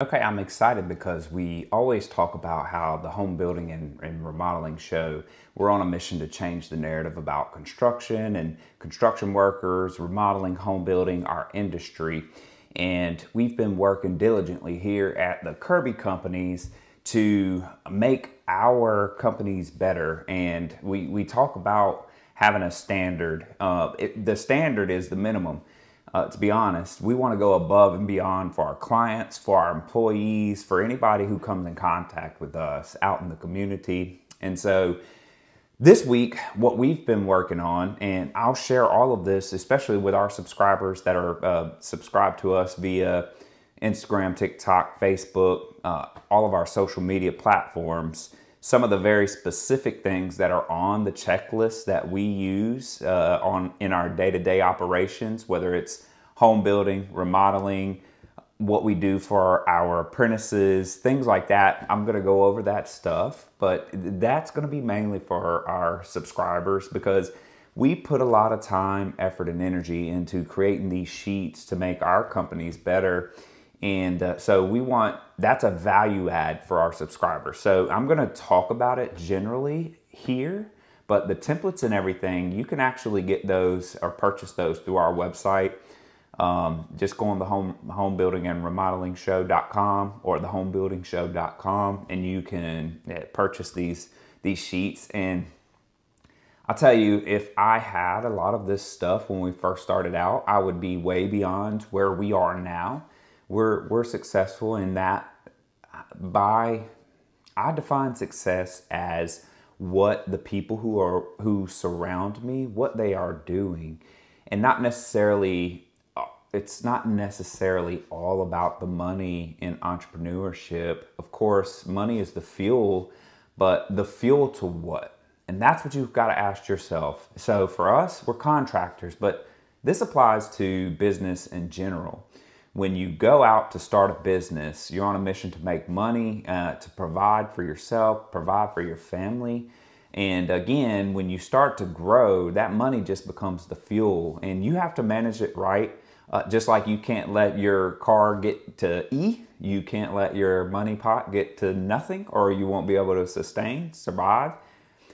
Okay, I'm excited because we always talk about how the home building and remodeling show, we're on a mission to change the narrative about construction and construction workers, remodeling, home building, our industry. And we've been working diligently here at the Kirby companies to make our companies better. And we talk about having a standard. The standard is the minimum. To be honest, we want to go above and beyond for our clients, for our employees, for anybody who comes in contact with us out in the community. And so this week, what we've been working on, and I'll share all of this, especially with our subscribers that are subscribed to us via Instagram, TikTok, Facebook, all of our social media platforms, some of the very specific things that are on the checklist that we use in our day-to-day operations, whether it's home building, remodeling, what we do for our apprentices, things like that. I'm going to go over that stuff, but that's going to be mainly for our subscribers because we put a lot of time, effort, and energy into creating these sheets to make our companies better. And so that's a value add for our subscribers. So I'm going to talk about it generally here, but the templates and everything, you can actually get those or purchase those through our website. Just go on the home building and remodeling show.com or the homebuildingshow.com and you can purchase these sheets. And I'll tell you, if I had a lot of this stuff when we first started out, I would be way beyond where we are now. We're successful in that I define success as what the people who surround me, what they are doing, and it's not necessarily all about the money in entrepreneurship. Of course, money is the fuel, but the fuel to what? And that's what you've got to ask yourself. So for us, we're contractors, but this applies to business in general. When you go out to start a business, you're on a mission to make money, to provide for yourself, provide for your family. And again, when you start to grow, that money just becomes the fuel and you have to manage it right. Just like you can't let your car get to E, you can't let your money pot get to nothing or you won't be able to survive.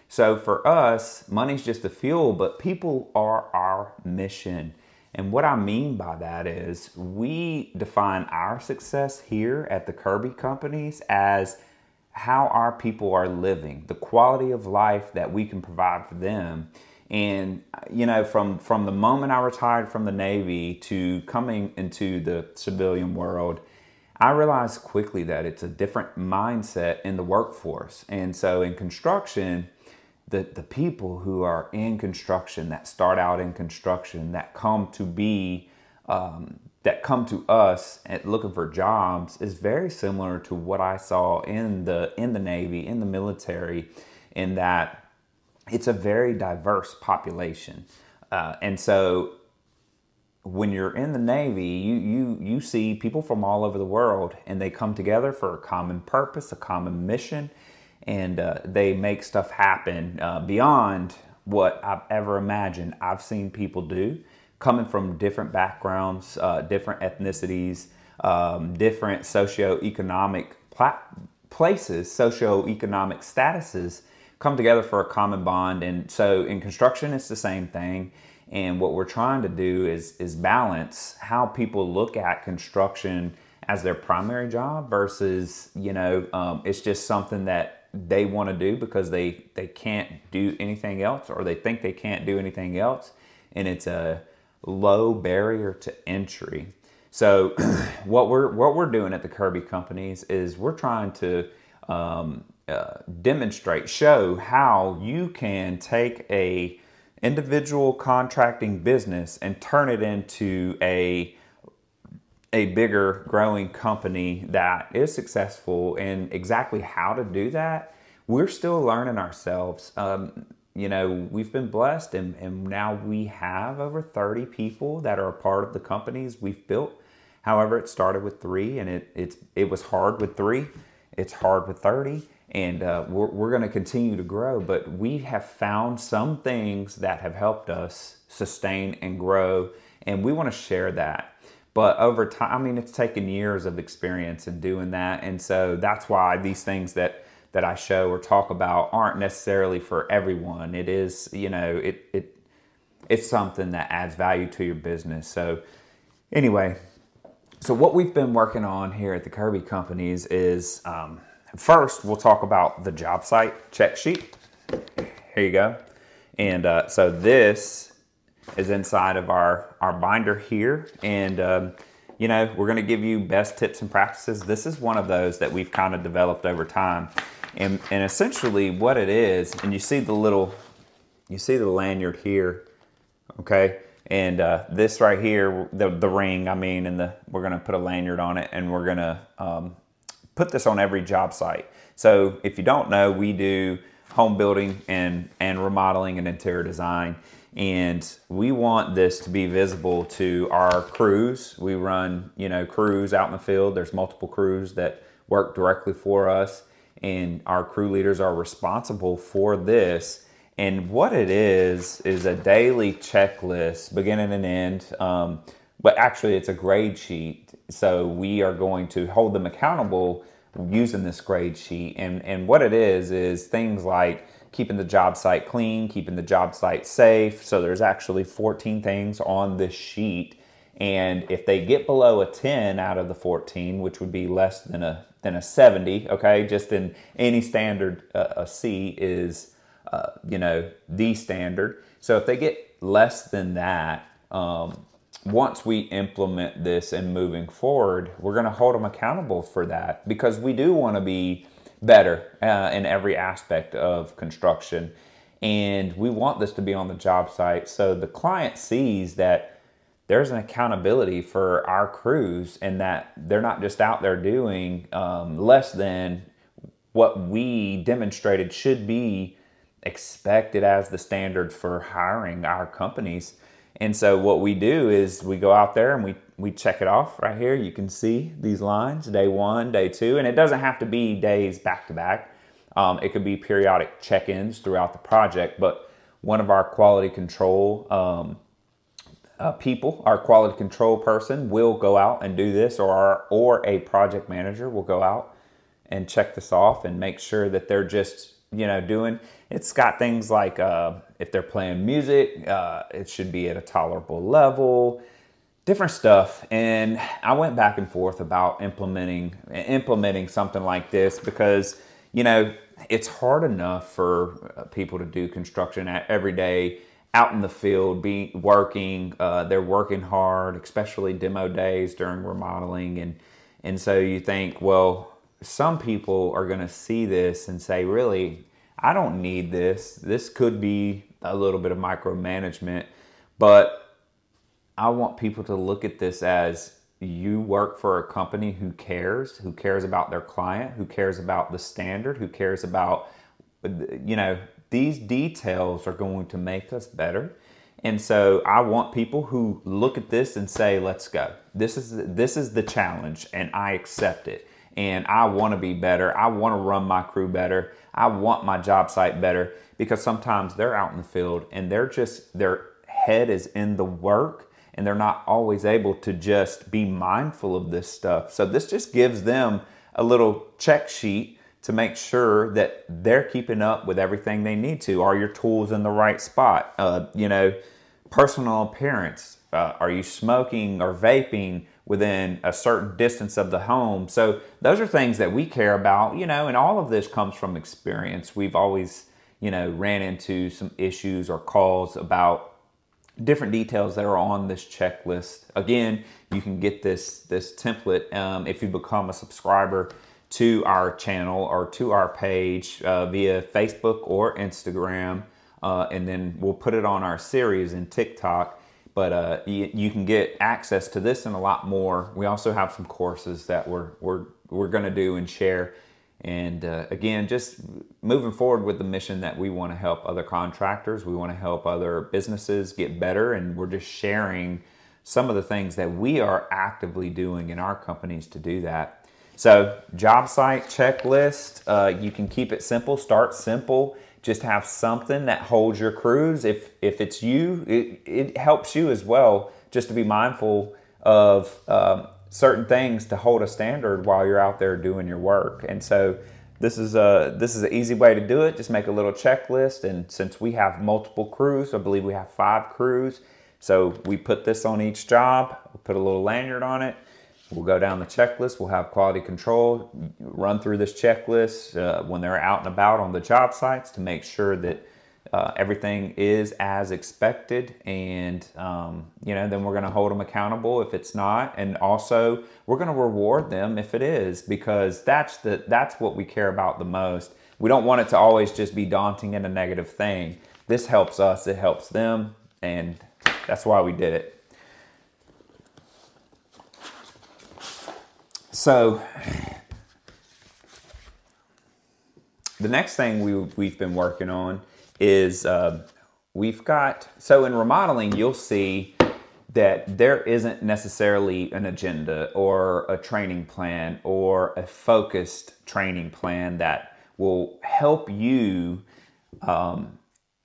So for us, money's just the fuel, but people are our mission. And what I mean by that is we define our success here at the Kirby companies as how our people are living, the quality of life that we can provide for them. And, you know, from the moment I retired from the Navy to coming into the civilian world, I realized quickly that it's a different mindset in the workforce. And so in construction, the people who are in construction, that start out in construction, that come to us at looking for jobs is very similar to what I saw in the Navy, in the military, in that it's a very diverse population. And so when you're in the Navy, you see people from all over the world and they come together for a common purpose, a common mission, and they make stuff happen beyond what I've ever imagined. I've seen people do coming from different backgrounds, different ethnicities, different socioeconomic places, socioeconomic statuses come together for a common bond. And so in construction, it's the same thing. And what we're trying to do is balance how people look at construction as their primary job versus, it's just something that they want to do because they can't do anything else or they think they can't do anything else. And it's a low barrier to entry. So what we're doing at the Kirby companies is we're trying to demonstrate, show how you can take a individual contracting business and turn it into a bigger growing company that is successful. And exactly how to do that, we're still learning ourselves. We've been blessed and now we have over 30 people that are a part of the companies we've built. However, it started with 3 and it was hard with 3. It's hard with 30. And we're going to continue to grow, but we have found some things that have helped us sustain and grow, and we want to share that. But over time, I mean, it's taken years of experience in doing that. And so that's why these things that I show or talk about aren't necessarily for everyone. It is, you know, it's something that adds value to your business. So anyway, so what we've been working on here at the Kirby Companies is, first we'll talk about the job site check sheet. Here you go. And so this is inside of our binder here. And, you know, we're going to give you best tips and practices. This is one of those that we've kind of developed over time. And essentially what it is, and you see the lanyard here, okay? And this right here, the ring, I mean, and we're going to put a lanyard on it, and we're going to put this on every job site. So if you don't know, we do home building and remodeling and interior design. And we want this to be visible to our crews. We run, you know, crews out in the field. There's multiple crews that work directly for us, and our crew leaders are responsible for this. And what it is a daily checklist, beginning and end. But actually it's a grade sheet. So we are going to hold them accountable using this grade sheet. And what it is things like keeping the job site clean, keeping the job site safe. So there's actually 14 things on this sheet. And if they get below a 10 out of the 14, which would be less than a 70, okay, just in any standard, a C is, you know, the standard. So if they get less than that, once we implement this and moving forward, we're going to hold them accountable for that, because we do want to be better in every aspect of construction. And we want this to be on the job site so the client sees that there's an accountability for our crews, and that they're not just out there doing less than what we demonstrated should be expected as the standard for hiring our companies. And so what we do is we go out there and we check it off right here. You can see these lines, day 1, day 2, and it doesn't have to be days back to back. It could be periodic check-ins throughout the project. But one of our quality control people, our quality control person, will go out and do this, or a project manager will go out and check this off and make sure that they're just, you know, doing. It's got things like if they're playing music, it should be at a tolerable level, different stuff. And I went back and forth about implementing something like this, because, you know, it's hard enough for people to do construction every day out in the field, working. They're working hard, especially demo days during remodeling. And so you think, well, some people are going to see this and say, really, I don't need this. This could be a little bit of micromanagement, but I want people to look at this as you work for a company who cares about their client, who cares about the standard, who cares about, you know, these details are going to make us better. And so I want people who look at this and say, let's go. This is the challenge, and I accept it. And I want to be better. I want to run my crew better. I want my job site better, because sometimes they're out in the field and their head is in the work, and they're not always able to just be mindful of this stuff. So this just gives them a little check sheet to make sure that they're keeping up with everything they need to. Are your tools in the right spot? You know, personal appearance. Are you smoking or vaping within a certain distance of the home? So those are things that we care about, you know, and all of this comes from experience. We've always, you know, ran into some issues or calls about different details that are on this checklist. Again, you can get this template if you become a subscriber to our channel or to our page via Facebook or Instagram, and then we'll put it on our series in TikTok. But you can get access to this and a lot more. We also have some courses that we're going to do and share. And again, just moving forward with the mission that we want to help other contractors, we want to help other businesses get better, and we're just sharing some of the things that we are actively doing in our companies to do that. So job site checklist, you can keep it simple, start simple. Just have something that holds your crews. If it's you, it helps you as well, just to be mindful of certain things to hold a standard while you're out there doing your work. And so this is an easy way to do it. Just make a little checklist. And since we have multiple crews, I believe we have 5 crews. So we put this on each job, we'll put a little lanyard on it. We'll go down the checklist. We'll have quality control run through this checklist when they're out and about on the job sites to make sure that everything is as expected, and then we're going to hold them accountable if it's not, and also we're going to reward them if it is, because that's what we care about the most. We don't want it to always just be daunting and a negative thing. This helps us, it helps them, and that's why we did it. So the next thing we've been working on is so in remodeling, you'll see that there isn't necessarily an agenda or a training plan or a focused training plan that will help you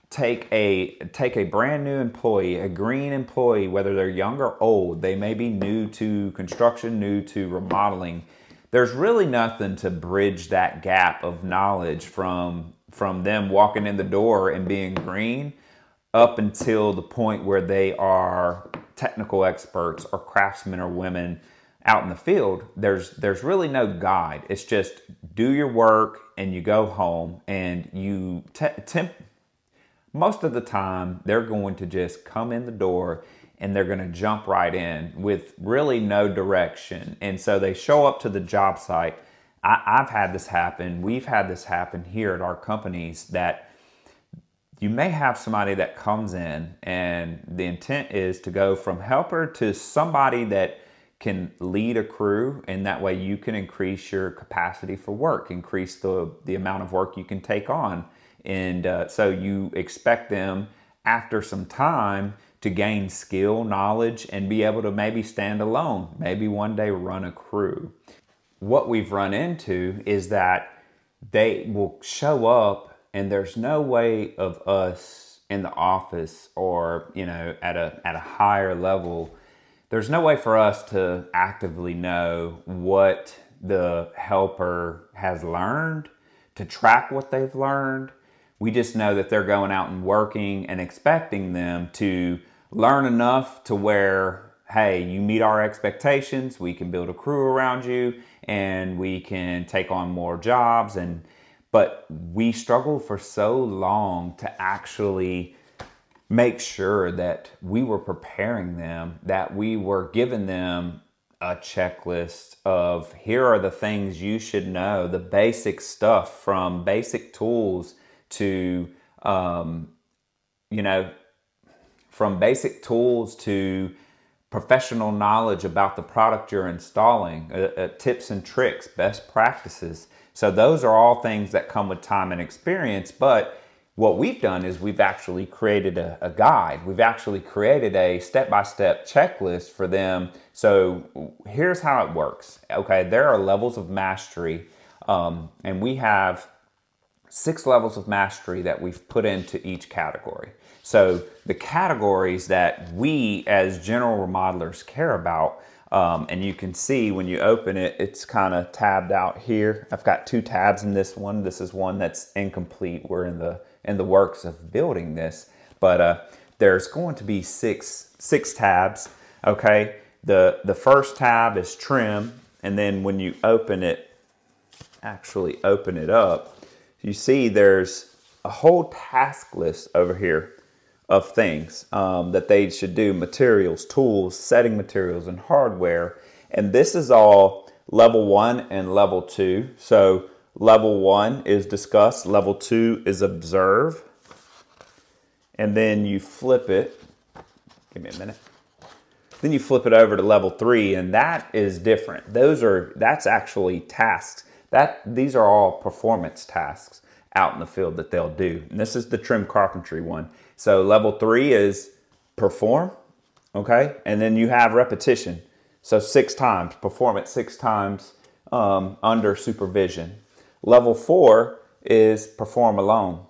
take a brand new employee, a green employee, whether they're young or old. They may be new to construction, new to remodeling. There's really nothing to bridge that gap of knowledge from them walking in the door and being green up until the point where they are technical experts or craftsmen or women out in the field. There's really no guide. It's just do your work and you go home, and you most of the time they're going to just come in the door and they're going to jump right in with really no direction. And so they show up to the job site. I've had this happen. We've had this happen here at our companies, that you may have somebody that comes in and the intent is to go from helper to somebody that can lead a crew, and that way you can increase your capacity for work, increase the amount of work you can take on. And so you expect them after some time to gain skill, knowledge, and be able to maybe stand alone, maybe one day run a crew. What we've run into is that they will show up and there's no way of us in the office or at a higher level, there's no way for us to actively know what the helper has learned, to track what they've learned. We just know that they're going out and working and expecting them to learn enough to where, hey, you meet our expectations, we can build a crew around you, and we can take on more jobs. But we struggled for so long to actually make sure that we were preparing them, that we were giving them a checklist of here are the things you should know, the basic stuff, from basic tools to from basic tools to professional knowledge about the product you're installing, tips and tricks, best practices. So those are all things that come with time and experience. But what we've done is we've actually created a guide. We've actually created a step-by-step checklist for them. So here's how it works. Okay, there are levels of mastery, and we have 6 levels of mastery that we've put into each category. So the categories that we as general remodelers care about, and you can see when you open it, it's kind of tabbed out here. I've got 2 tabs in this one. This is one that's incomplete. We're in the works of building this, but there's going to be six tabs. Okay, the first tab is trim, and then when you actually open it up, you see there's a whole task list over here of things that they should do: materials, tools, setting materials, and hardware. And this is all level 1 and level 2. So level 1 is discuss, level 2 is observe. And then you flip it, give me a minute. Then you flip it over to level 3, and that is different. That's actually tasks. These are all performance tasks out in the field that they'll do. And this is the trim carpentry one. So level 3 is perform, okay? And then you have repetition. So 6 times, perform it 6 times under supervision. Level 4 is perform alone.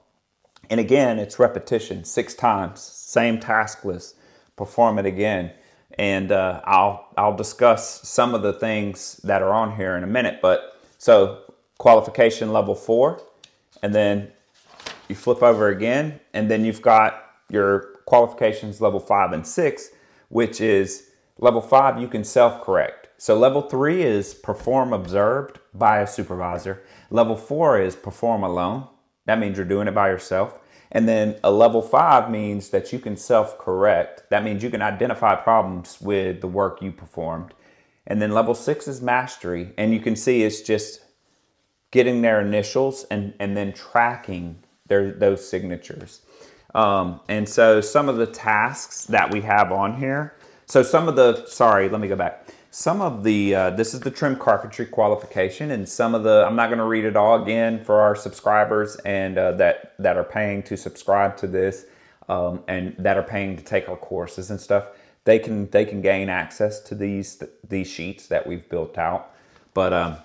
And again, it's repetition 6 times, same task list, perform it again. And I'll discuss some of the things that are on here in a minute. But so qualification level 4, and then you flip over again, and then you've got your qualifications level 5 and 6, which is level 5 you can self-correct. So level 3 is perform observed by a supervisor. Level 4 is perform alone. That means you're doing it by yourself. And then a level 5 means that you can self-correct. That means you can identify problems with the work you performed. And then level 6 is mastery. And you can see it's just getting their initials and then tracking those signatures. And so some of the tasks that we have on here. So some of the, sorry, let me go back. Some of the, this is the trim carpentry qualification, and some of the, I'm not going to read it all again for our subscribers and that are paying to subscribe to this and that are paying to take our courses and stuff. They can gain access to these sheets that we've built out. But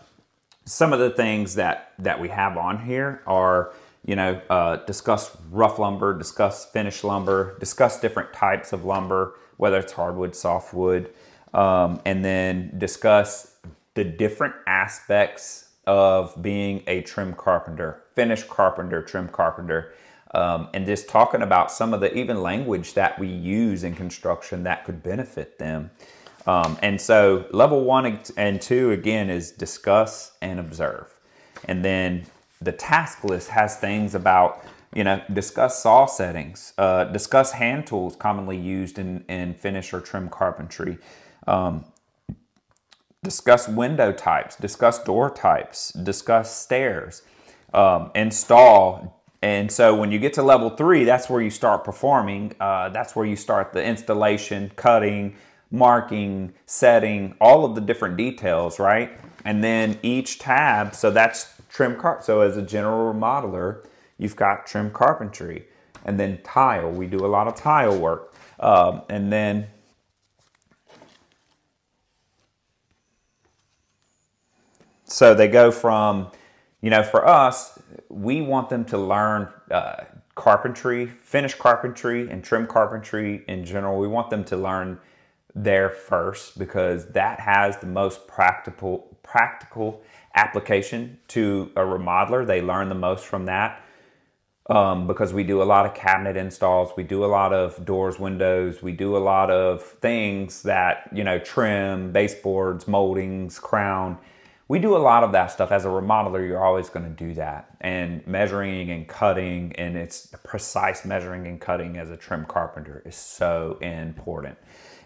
some of the things that we have on here are, you know, discuss rough lumber, discuss finished lumber, discuss different types of lumber, whether it's hardwood, softwood. And then discuss the different aspects of being a trim carpenter, finished carpenter, trim carpenter, and just talking about some of the even language that we use in construction that could benefit them. And so level 1 and 2, again, is discuss and observe. And then the task list has things about, you know, discuss saw settings, discuss hand tools commonly used in finish or trim carpentry. Discuss window types, discuss door types, discuss stairs, install. And so when you get to level 3, that's where you start performing. That's where you start the installation, cutting, marking, setting, all of the different details, right? And then each tab, so that's trim carpentry. So as a general remodeler, you've got trim carpentry, and then tile. We do a lot of tile work. And then so they go from, you know, for us, we want them to learn carpentry, finished carpentry and trim carpentry in general. We want them to learn there first because that has the most practical application to a remodeler. They learn the most from that because we do a lot of cabinet installs. We do a lot of doors, windows. We do a lot of things that, you know, trim, baseboards, moldings, crown. We do a lot of that stuff. As a remodeler, you're always going to do that. And measuring and cutting, and it's precise measuring and cutting as a trim carpenter is so important.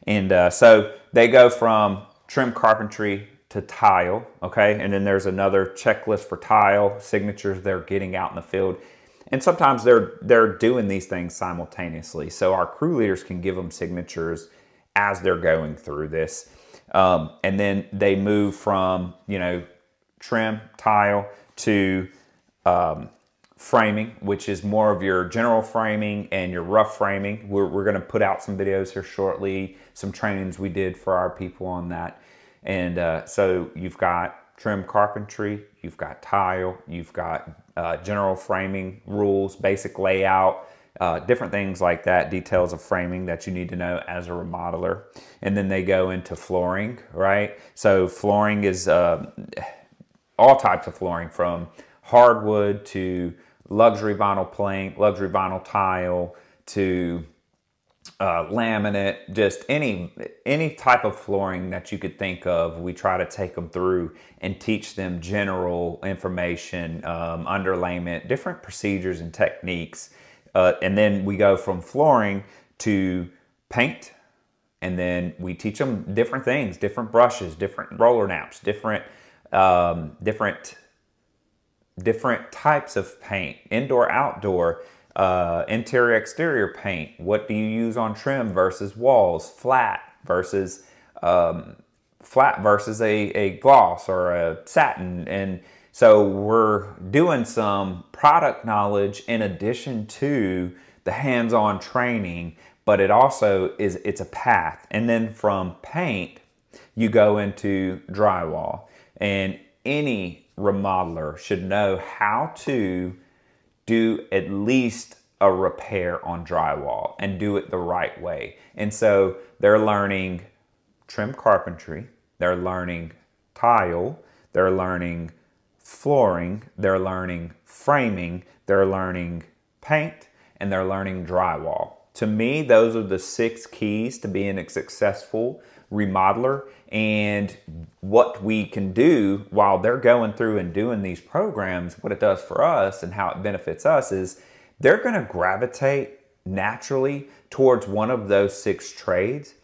And so they go from trim carpentry to tile, okay? And then there's another checklist for tile, signatures they're getting out in the field. And sometimes they're doing these things simultaneously. So our crew leaders can give them signatures as they're going through this. And then they move from, you know, trim, tile to framing, which is more of your general framing and your rough framing. We're going to put out some videos here shortly, some trainings we did for our people on that. And so you've got trim carpentry, you've got tile, you've got general framing rules, basic layout, different things like that, details of framing that you need to know as a remodeler. And then they go into flooring, right? So flooring is all types of flooring, from hardwood to luxury vinyl plank, luxury vinyl tile, to laminate, just any type of flooring that you could think of. We try to take them through and teach them general information, underlayment, different procedures and techniques. And then we go from flooring to paint, and then we teach them different things, different brushes, different roller naps, different types of paint, indoor, outdoor, interior, exterior paint. What do you use on trim versus walls, flat versus a gloss or a satin. And so we're doing some product knowledge in addition to the hands-on training, but it also it's a path. And then from paint, you go into drywall. And any remodeler should know how to do at least a repair on drywall and do it the right way. And so they're learning trim carpentry, they're learning tile, they're learning flooring, they're learning framing, they're learning paint, and they're learning drywall. To me, those are the 6 keys to being a successful remodeler. And what we can do while they're going through and doing these programs, what it does for us and how it benefits us is they're going to gravitate naturally towards one of those 6 trades.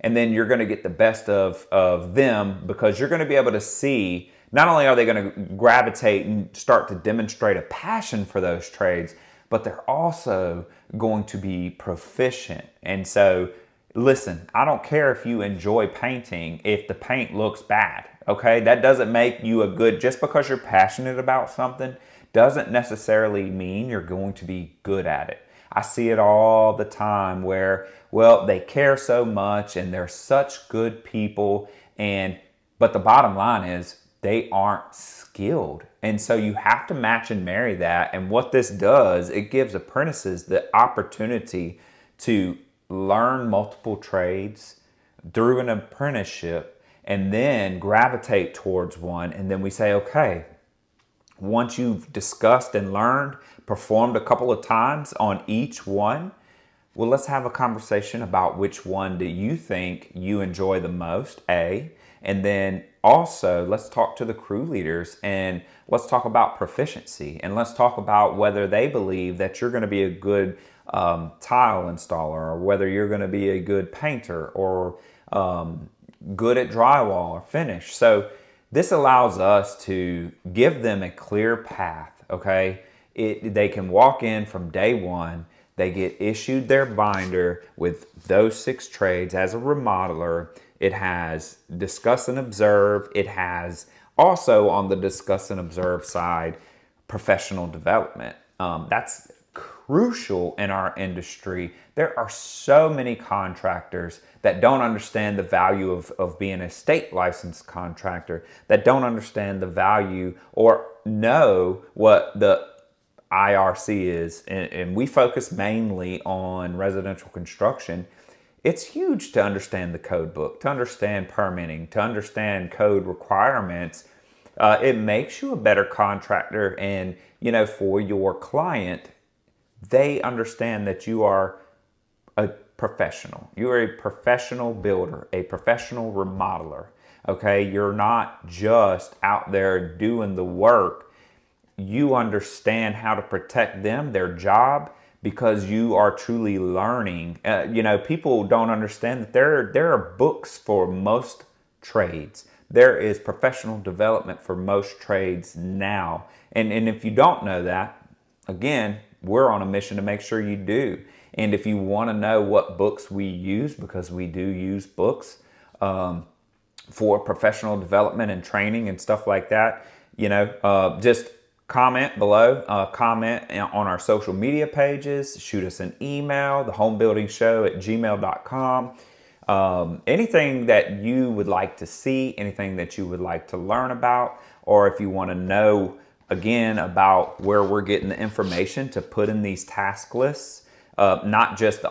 And then you're going to get the best of them, because you're going to be able to see, not only are they going to gravitate and start to demonstrate a passion for those trades, but they're also going to be proficient. And so, listen, I don't care if you enjoy painting if the paint looks bad, okay? That doesn't make you a good, just because you're passionate about something doesn't necessarily mean you're going to be good at it. I see it all the time where, well, they care so much and they're such good people, but the bottom line is they aren't skilled. And so you have to match and marry that. And what this does, it gives apprentices the opportunity to learn multiple trades through an apprenticeship and then gravitate towards one. And then we say, okay, once you've discussed and learned, performed a couple of times on each one, well, let's have a conversation about which one do you think you enjoy the most, A. And then also, let's talk to the crew leaders and let's talk about proficiency. And let's talk about whether they believe that you're going to be a good tile installer, or whether you're going to be a good painter, or good at drywall or finish. So this allows us to give them a clear path, okay? They can walk in from day one. They get issued their binder with those 6 trades as a remodeler. It has discuss and observe. It has also, on the discuss and observe side, professional development. That's crucial in our industry. There are so many contractors that don't understand the value of being a state licensed contractor, that don't understand the value or know what the IRC is. And we focus mainly on residential construction. It's huge to understand the code book, to understand permitting, to understand code requirements. It makes you a better contractor. And, for your client, they understand that you are a professional. You are a professional builder, a professional remodeler, okay? You're not just out there doing the work. You understand how to protect them, their job, because you are truly learning. People don't understand that there are books for most trades. There is professional development for most trades now. And if you don't know that, again, we're on a mission to make sure you do. And if you want to know what books we use, because we do use books for professional development and training and stuff like that, just comment below, comment on our social media pages, shoot us an email, thehomebuildingshow@gmail.com. Anything that you would like to see, anything that you would like to learn about, or if you want to know, again, about where we're getting the information to put in these task lists, not just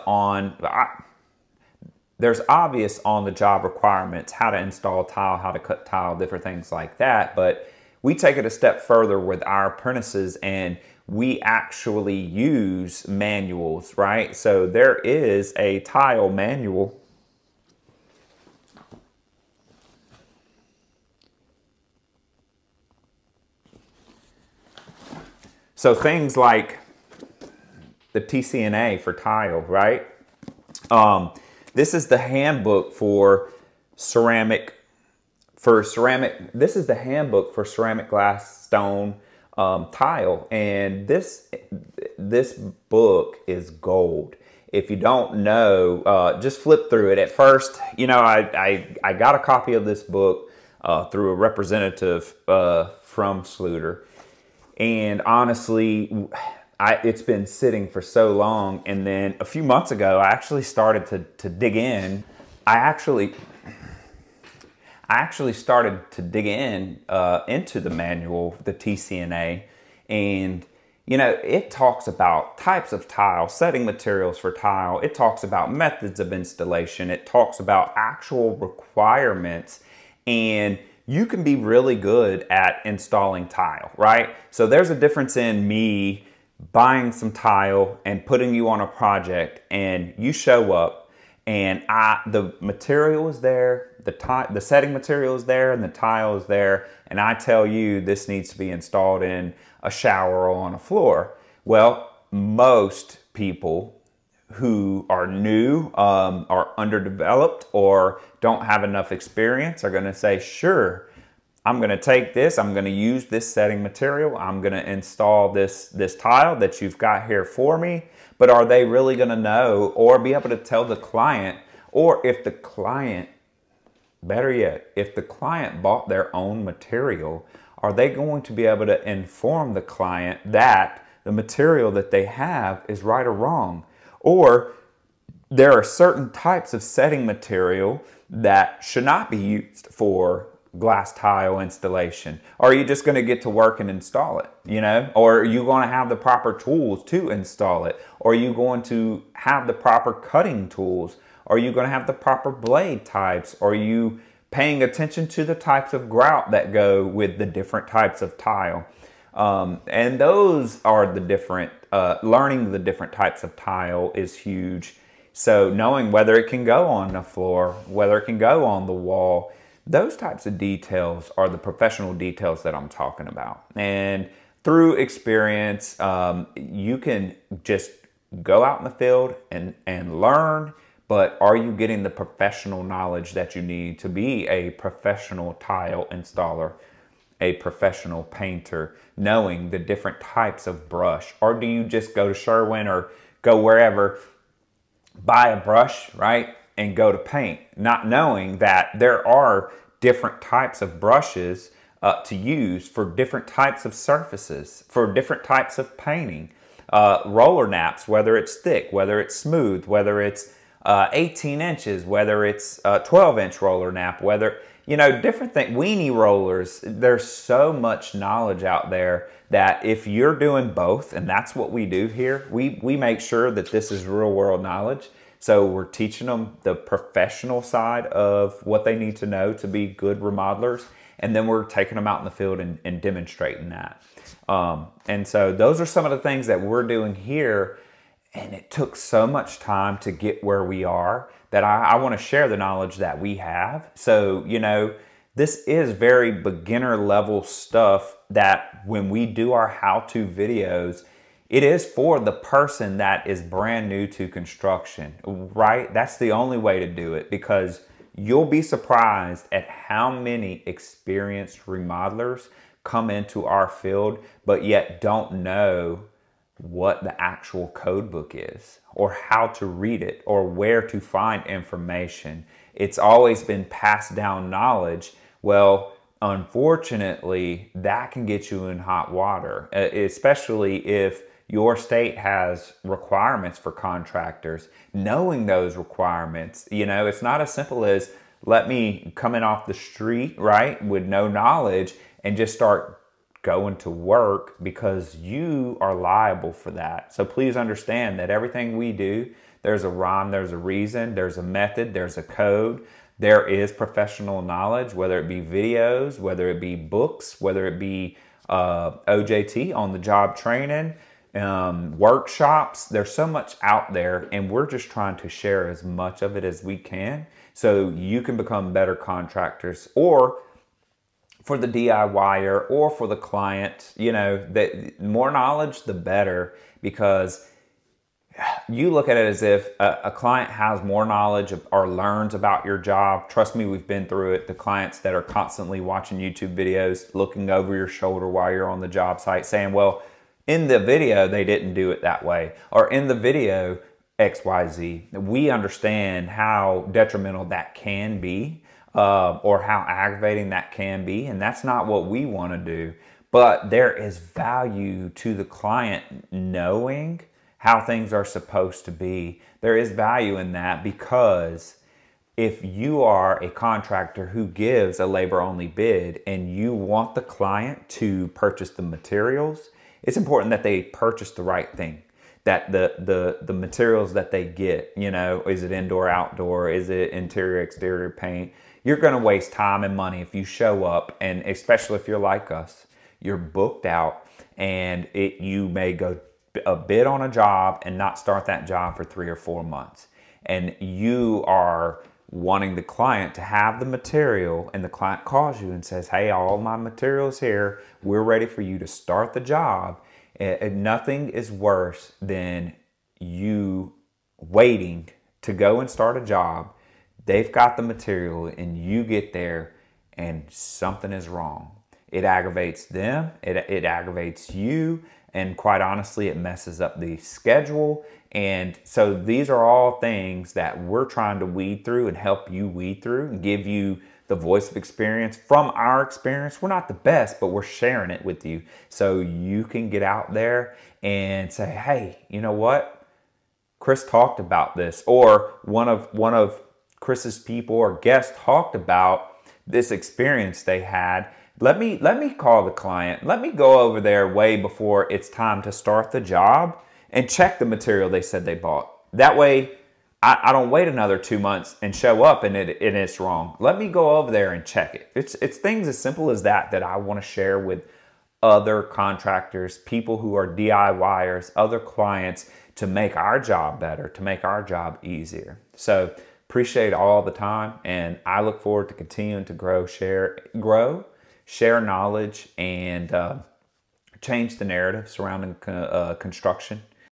there's obvious on the job requirements, how to install tile, how to cut tile, different things like that, but we take it a step further with our apprentices and we actually use manuals, right? So there is a tile manual. So things like the TCNA for tile, right? This is the handbook for ceramic. This is the handbook for ceramic, glass, stone, tile, and this book is gold. If you don't know, just flip through it. At first, I got a copy of this book through a representative from Schluter, and honestly, it's been sitting for so long. And then a few months ago, I actually started to dig in. I actually started to dig into the manual, the TCNA, and You know, it talks about types of tile, setting materials for tile. It talks about methods of installation. It talks about actual requirements, and you can be really good at installing tile, right? So there's a difference in me buying some tile and putting you on a project, and you show up and the material is there, the setting material is there, and the tile is there, and I tell you this needs to be installed in a shower or on a floor. Well, most people who are new, are underdeveloped, or don't have enough experience are going to say, sure, I'm going to take this, I'm going to use this setting material, I'm going to install this tile that you've got here for me. But are they really going to know or be able to tell the client, or if the client, better yet, if the client bought their own material, are they going to be able to inform the client that the material that they have is right or wrong? Or there are certain types of setting material that should not be used for glass tile installation. Or are you just going to get to work and install it, you know? Or are you going to have the proper tools to install it? Or are you going to have the proper cutting tools? Are you going to have the proper blade types? Are you paying attention to the types of grout that go with the different types of tile? And those are the different, learning the different types of tile is huge. So knowing whether it can go on the floor, whether it can go on the wall, those types of details are the professional details that I'm talking about. And through experience, you can just go out in the field and learn, but are you getting the professional knowledge that you need to be a professional tile installer, a professional painter, knowing the different types of brush? Or do you just go to Sherwin or go wherever, buy a brush, right, and go to paint, not knowing that there are different types of brushes to use for different types of surfaces, for different types of painting. Roller naps, whether it's thick, whether it's smooth, whether it's 18 inches, whether it's 12-inch roller nap, whether, you know, different things, weenie rollers. There's so much knowledge out there that if you're doing both, and that's what we do here, we make sure that this is real world knowledge. So we're teaching them the professional side of what they need to know to be good remodelers. And then we're taking them out in the field and demonstrating that. And so those are some of the things that we're doing here. And it took so much time to get where we are that I want to share the knowledge that we have. So, you know, this is very beginner level stuff that when we do our how-to videos, it is for the person that is brand new to construction, right? That's the only way to do it, because you'll be surprised at how many experienced remodelers come into our field, but yet don't know what the actual code book is, or how to read it, or where to find information. It's always been passed down knowledge. Well, unfortunately, that can get you in hot water, especially if your state has requirements for contractors. Knowing those requirements, you know, it's not as simple as let me come in off the street, right, with no knowledge and just start going to work, because you are liable for that. So please understand that everything we do, there's a rhyme, there's a reason, there's a method, there's a code. There is professional knowledge, whether it be videos, whether it be books, whether it be OJT, on the job training, workshops. There's so much out there, and we're just trying to share as much of it as we can so you can become better contractors, or for the DIYer or for the client. You know, that more knowledge, the better, because you look at it as if a client has more knowledge or learns about your job. Trust me, we've been through it. The clients that are constantly watching YouTube videos, looking over your shoulder while you're on the job site, saying, well, in the video, they didn't do it that way. Or in the video, XYZ. We understand how detrimental that can be, or how aggravating that can be. And that's not what we want to do. But there is value to the client knowing how things are supposed to be. There is value in that, because if you are a contractor who gives a labor-only bid and you want the client to purchase the materials, it's important that they purchase the right thing. That the materials that they get, you know, is it indoor, outdoor, is it interior, exterior paint? You're going to waste time and money if you show up, and especially if you're like us, you're booked out, and you may go a bid on a job and not start that job for 3 or 4 months. And you are wanting the client to have the material, and the client calls you and says, hey, all my materials here, we're ready for you to start the job. And nothing is worse than you waiting to go and start a job. They've got the material and you get there and something is wrong. It aggravates them, it aggravates you, and quite honestly, it messes up the schedule. And so these are all things that we're trying to weed through and help you weed through and give you the voice of experience. From our experience, we're not the best, but we're sharing it with you so you can get out there and say, hey, you know what? Chris talked about this, or one of Chris's people or guests talked about this experience they had. Let me call the client. Let me go over there way before it's time to start the job and check the material they said they bought. That way, I don't wait another 2 months and show up and it's wrong. Let me go over there and check it. It's things as simple as that I want to share with other contractors, people who are DIYers, other clients, to make our job better, to make our job easier. So appreciate all the time, and I look forward to continuing to grow, share knowledge, and change the narrative surrounding construction